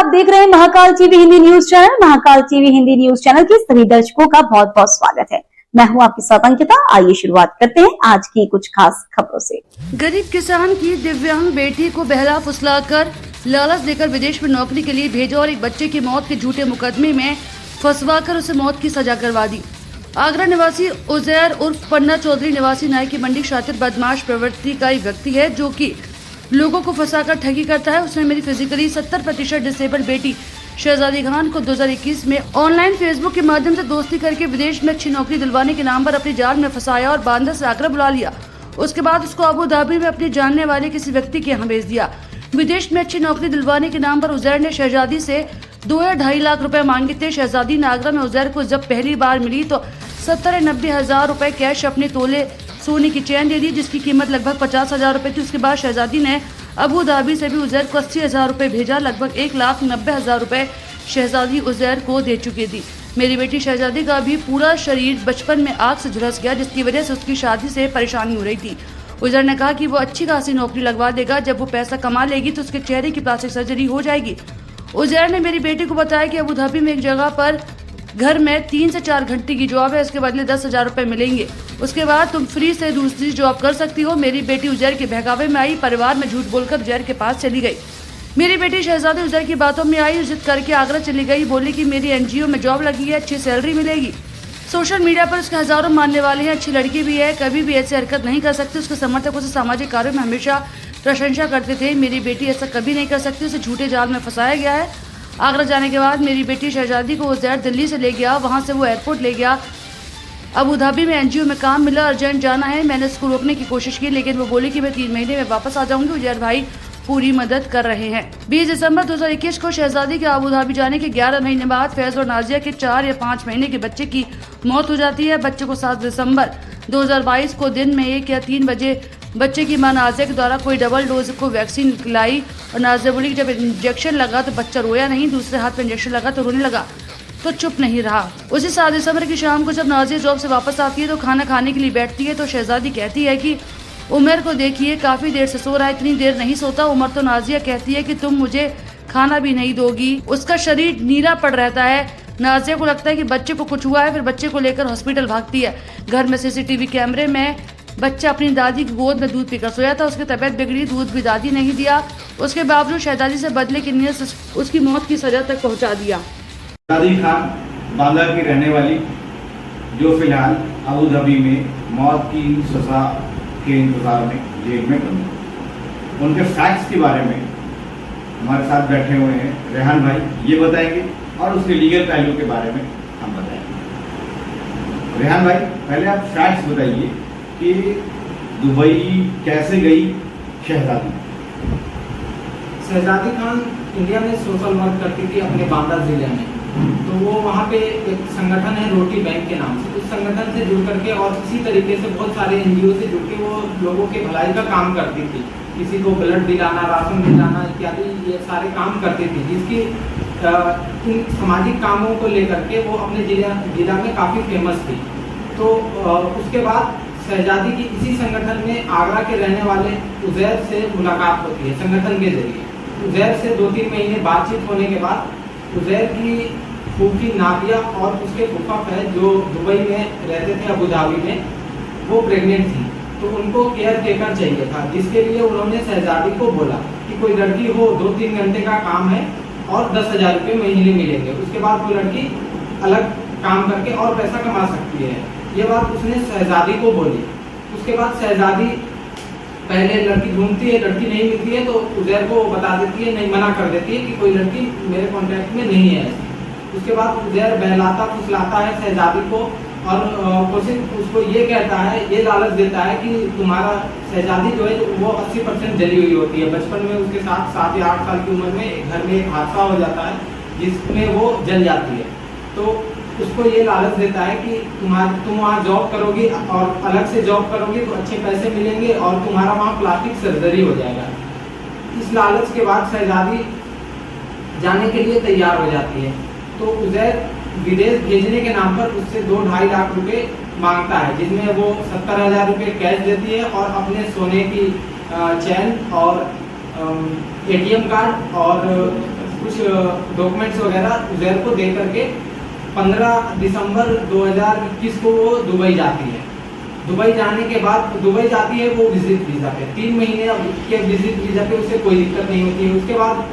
आप देख रहे हैं Mahakal TV Hindi news channel. Mahakal TV Hindi news channel के सभी दर्शकों का बहुत बहुत स्वागत है। मैं हूं आपके साथ अंकिता। आइए शुरुआत करते हैं आज की कुछ खास खबरों से। गरीब किसान की दिव्यांग बेटी को बहला फुसलाकर लालच देकर विदेश में नौकरी के लिए भेजा और एक बच्चे की मौत के झूठे मुकदमे में फंसवाकर उसे मौत की सजा करवा दी। आगरा निवासी उजैर उर्फ पन्ना चौधरी निवासी नाई की मंडी शातिर बदमाश प्रवृत्ति का एक व्यक्ति है जो कि लोगों को फंसाकर ठगी करता है। उसने मेरी फिजिकली 70% डिसेबल बेटी शहजादी खान को 2021 में ऑनलाइन फेसबुक के माध्यम से दोस्ती करके विदेश में अच्छी नौकरी दिलवाने के नाम पर अपने जाल में फंसाया और बांदा से आगरा बुला लिया। उसके बाद उसको अबू धाबी में अपने जानने वाले किसी व्यक्ति के यहाँ भेज दिया। विदेश में अच्छी नौकरी दिलवाने के नाम पर उजैर ने शहजादी से 2 या 2.5 लाख रुपए मांगे थे। शहजादी ने आगरा में उजैर को जब पहली बार मिली तो 70-90 हजार रुपए कैश अपने तोले सोने की चैन दे दी, जिसकी कीमत लगभग 50,000 रुपए थी। उसके बाद शहजादी ने अबू धाबी से भी उजैर को 80,000 रुपए भेजा। लगभग 1,90,000 रुपए शहजादी उजैर को दे चुकी थी। मेरी बेटी शहजादी का भी पूरा शरीर बचपन में आग से झुलस गया, जिसकी वजह से उसकी शादी से परेशानी हो रही थी। उजैर ने कहा कि वो अच्छी खासी नौकरी लगवा देगा। जब वो पैसा कमा लेगी तो उसके चेहरे की प्लास्टिक सर्जरी हो जाएगी। उजैर ने मेरी बेटी को बताया कि अबू धाबी में एक जगह पर घर में 3 से 4 घंटे की जॉब है, इसके बदले 10,000 रुपए मिलेंगे। उसके बाद तुम फ्री से दूसरी जॉब कर सकती हो। मेरी बेटी उजैर के बहकावे में आई, परिवार में झूठ बोलकर उजैर के पास चली गई। मेरी बेटी शहजादी उजैर की बातों में आई, जिद करके आगरा चली गई। बोली कि मेरी एनजीओ में जॉब लगी है, अच्छी सैलरी मिलेगी। सोशल मीडिया पर उसके हजारों मानने वाले हैं, अच्छी लड़की भी है, कभी भी ऐसी हरकत नहीं कर सकती। उसके समर्थक उसे सामाजिक कार्यों में हमेशा प्रशंसा करते थे। मेरी बेटी ऐसा कभी नहीं कर सकती, उसे झूठे जाल में फंसाया गया है। आगरा जाने के बाद मेरी बेटी शहजादी को उजैर दिल्ली से ले गया, वहां से वो एयरपोर्ट ले गया। अबू धाबी में एनजीओ में काम मिला, अर्जेंट जाना है। मैंने उसको रोकने की कोशिश की, लेकिन वो बोली कि मैं 3 महीने में वापस आ जाऊंगी। उजैर भाई पूरी मदद कर रहे हैं। 20 दिसंबर 2021 को शहजादी के अबू धाबी जाने के 11 महीने बाद फैज और नाजिया के 4 या 5 महीने के बच्चे की मौत हो जाती है। बच्चे को 7 दिसंबर 2022 को दिन में 1 या 3 बजे बच्चे की मां नाजिया के द्वारा कोई डबल डोज को वैक्सीन खिलाई और नाजिया बोली जब इंजेक्शन लगा तो बच्चा रोया नहीं, दूसरे हाथ में इंजेक्शन लगा तो रोने लगा तो चुप नहीं रहा। उसी 7 दिसंबर की शाम को जब नाजिया जॉब से वापस आती है तो खाना खाने के लिए बैठती है तो शहजादी कहती है कि उमर को देखिए काफी देर से सो रहा है, इतनी देर नहीं सोता। उमर तो नाजिया कहती है कि तुम मुझे खाना भी नहीं दोगी। उसका शरीर नीला पड़ रहता है। नाजिया को लगता है कि बच्चे को कुछ हुआ है, फिर बच्चे को लेकर हॉस्पिटल भागती है। घर में सीसीटीवी कैमरे में बच्चा अपनी दादी की गोद में दूध पीकर सोया था। उसकी तबीयत बिगड़ी, दूध भी दादी नहीं दिया। उसके बावजूद शहजादी से बदले की नीयत से उसकी मौत की सजा तक पहुंचा दिया। शहजादी खान बांदा की रहने वाली जो फिलहाल अबू धाबी में मौत की सजा के इंतजार में जेल में बंद। उनके फैक्ट्स के बारे में हमारे साथ बैठे हुए हैं रेहान भाई, ये बताएंगे और उसके लीगल पहलू के बारे में हम बताएंगे। रेहान भाई, पहले आप फैक्ट्स बताइए कि दुबई कैसे गई शहजादी? शहजादी खान इंडिया में सोशल वर्क करती थी अपने बांदा जिले में। तो वो वहाँ पे एक संगठन है रोटी बैंक के नाम से, उस संगठन से जुड़ करके और इसी तरीके से बहुत सारे एनजीओ से जुड़ के वो लोगों के भलाई का काम करती थी। किसी को ब्लड दिलाना, राशन दिलाना इत्यादि ये सारे काम करती थी, जिसकी इन सामाजिक कामों को लेकर के वो अपने जिला में काफ़ी फेमस थी। तो उसके बाद शहजादी की इसी संगठन में आगरा के रहने वाले उजैर से मुलाकात होती है संगठन के जरिए। उजैर से 2-3 महीने बातचीत होने के बाद उजैर की फूफी नादिया और उसके फूफा फैज जो दुबई में रहते थे अबू धाबी में, वो प्रेग्नेंट थी। तो उनको केयर टेकर चाहिए था, जिसके लिए उन्होंने शहजादी को बोला कि कोई लड़की हो, 2-3 घंटे का काम है और 10,000 रुपये महीने मिलेंगे। उसके बाद वो लड़की अलग काम करके और पैसा कमा सकती है। ये बात उसने शहजादी को बोली। उसके बाद शहजादी पहले लड़की ढूंढती है, लड़की नहीं मिलती है तो उजैर को बता देती है, नहीं मना कर देती है कि कोई लड़की मेरे कॉन्टैक्ट में नहीं है। उसके बाद उजैर बहलाता फुसलाता है शहजादी को और कोशिश उसको ये कहता है, ये लालच देता है कि तुम्हारा शहजादी जो है वो 80% जली हुई होती है। बचपन में उसके साथ 7 या 8 साल की उम्र में घर में एक हादसा हो जाता है जिसमें वो जल जाती है। तो उसको ये लालच देता है कि तुम वहाँ जॉब करोगी और अलग से जॉब करोगी तो अच्छे पैसे मिलेंगे और तुम्हारा वहाँ प्लास्टिक सर्जरी हो जाएगा। इस लालच के बाद शहजादी जाने के लिए तैयार हो जाती है। तो उजैर विदेश भेजने के नाम पर उससे 2-2.5 लाख रुपए मांगता है, जिसमें वो 70,000 रुपये कैश देती है और अपने सोने की चैन और ATM कार्ड और कुछ डॉक्यूमेंट्स वगैरह उजैर को दे करके 15 दिसंबर 2021 को वो दुबई जाती है। दुबई जाने के बाद दुबई जाती है वो विजिट वीज़ा पे, 3 महीने के विजिट वीज़ा पे उसे कोई दिक्कत नहीं होती है। उसके बाद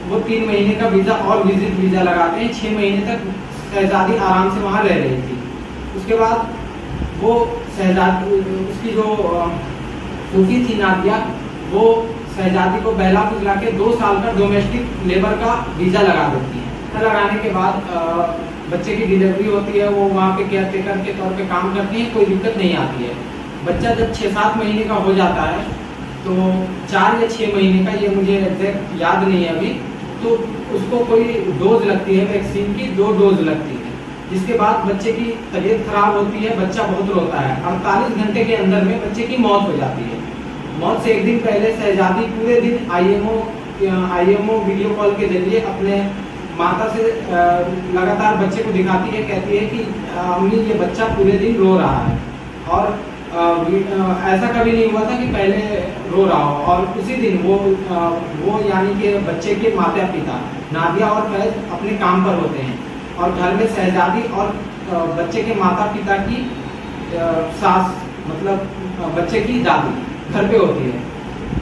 वो 3 महीने का वीज़ा और विजिट वीज़ा लगाते हैं। 6 महीने तक शहजादी आराम से वहाँ रह रही थी। उसके बाद वो शहजादी, उसकी जो फूफी थी नादिया, वो शहजादी को बहला फुसला के 2 साल का डोमेस्टिक लेबर का वीज़ा लगा देती है। लगाने के बाद बच्चे की डिलीवरी होती है, वो वहाँ पे केयर टेकर के तौर पे काम करती हैं, कोई दिक्कत नहीं आती है। बच्चा जब 6-7 महीने का हो जाता है तो 4 या 6 महीने का, ये मुझे एग्जैक्ट याद नहीं है अभी, तो उसको कोई डोज लगती है वैक्सीन की, 2 डोज लगती है। जिसके बाद बच्चे की तबीयत खराब होती है, बच्चा बहुत रोता है। 48 घंटे के अंदर में बच्चे की मौत हो जाती है। मौत से 1 दिन पहले शहजादी पूरे दिन आईएमओ वीडियो कॉल के जरिए अपने माता से लगातार बच्चे को दिखाती है, कहती है कि अम्मी ये बच्चा पूरे दिन रो रहा है। और ऐसा कभी नहीं हुआ था कि पहले रो रहा हो। और उसी दिन वो यानी कि बच्चे के माता पिता नादिया और फैज अपने काम पर होते हैं और घर में शहजादी और बच्चे के माता पिता की सास, मतलब बच्चे की दादी घर पे होती है।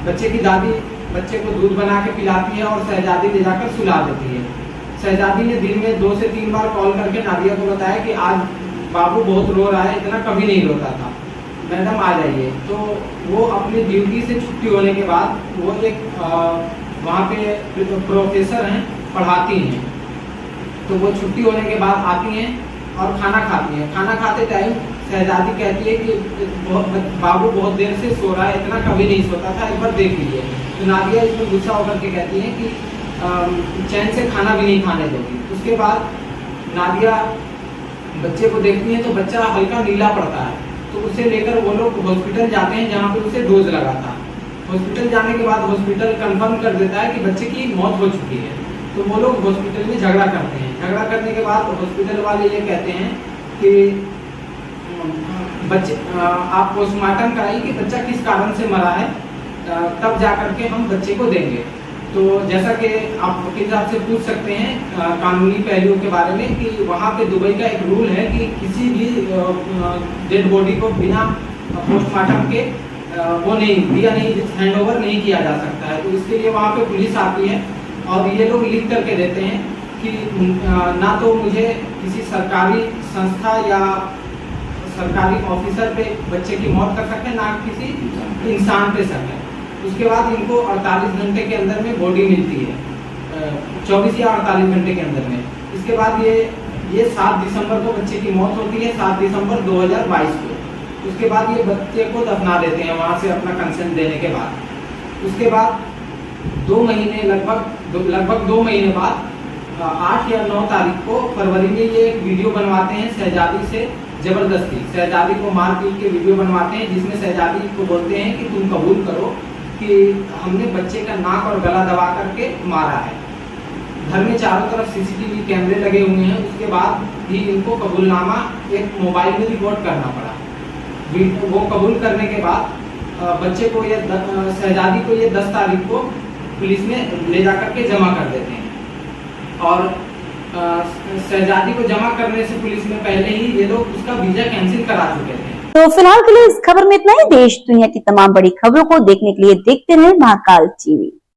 बच्चे की दादी बच्चे को दूध बना के पिलाती है और शहजादी ले जाकर सुला देती है। शहजादी ने दिन में 2 से 3 बार कॉल करके नादिया को बताया कि आज बाबू बहुत रो रहा है, इतना कभी नहीं रोता था, मैडम आ जाइए। तो वो अपनी ड्यूटी से छुट्टी होने के बाद वो एक वहाँ पे प्रोफेसर हैं, पढ़ाती हैं। तो वो छुट्टी होने के बाद आती हैं और खाना खाती हैं। खाना खाते टाइम शहजादी कहती है कि बाबू बहुत देर से सो रहा है, इतना कभी नहीं सोता था, एक बार देख लीजिए। तो नादिया इसमें गुस्सा होकर के कहती है कि चैन से खाना भी नहीं खाने देती। उसके बाद नादिया बच्चे को देखती है तो बच्चा हल्का नीला पड़ता है, तो उसे लेकर वो लोग हॉस्पिटल जाते हैं जहाँ पे उसे डोज लगा था। हॉस्पिटल जाने के बाद हॉस्पिटल कंफर्म कर देता है कि बच्चे की मौत हो चुकी है। तो वो लोग हॉस्पिटल में झगड़ा करते हैं। झगड़ा करने के बाद हॉस्पिटल वाले ये कहते हैं कि बच्चे आप पोस्टमार्टम कराइए कि बच्चा किस कारण से मरा है, तब जा करके हम बच्चे को देंगे। तो जैसा कि आप वकील साहब से पूछ सकते हैं कानूनी पहलुओं के बारे में कि वहाँ पे दुबई का एक रूल है कि किसी भी डेड बॉडी को बिना पोस्टमार्टम के वो नहीं हैंड ओवर नहीं किया जा सकता है। तो इसके लिए वहाँ पे पुलिस आती है और ये लोग लिख करके देते हैं कि ना तो मुझे किसी सरकारी संस्था या सरकारी ऑफिसर पे बच्चे की मौत कर सकते हैं, ना किसी इंसान पे सकते हैं। उसके बाद इनको 48 घंटे के अंदर में बॉडी मिलती है, 24 या 48 घंटे के अंदर में। इसके बाद ये 7 दिसंबर को बच्चे की मौत होती है, 7 दिसंबर 2022 को। उसके बाद ये बच्चे को दफना देते हैं वहाँ से अपना कंसेंट देने के बाद। उसके बाद 2 महीने लगभग 2 महीने बाद 8 या 9 तारीख को फरवरी में ये एक वीडियो बनवाते हैं शहजादी से जबरदस्ती। शहजादी को मार पीट के वीडियो बनवाते हैं जिसमें शहजादी को बोलते हैं कि तुम कबूल करो कि हमने बच्चे का नाक और गला दबा करके मारा है। घर में चारों तरफ सीसीटीवी कैमरे लगे हुए हैं। उसके बाद भी इनको कबूलनामा एक मोबाइल में रिकॉर्ड करना पड़ा। वो कबूल करने के बाद बच्चे को ये शहजादी को ये 10 तारीख को पुलिस में ले जा करके जमा कर देते हैं। और शहजादी को जमा करने से पुलिस में पहले ही ये लोग उसका वीजा कैंसिल करा चुके थे। तो फिलहाल के लिए इस खबर में इतना ही। देश दुनिया की तमाम बड़ी खबरों को देखने के लिए देखते रहे महाकाल टीवी।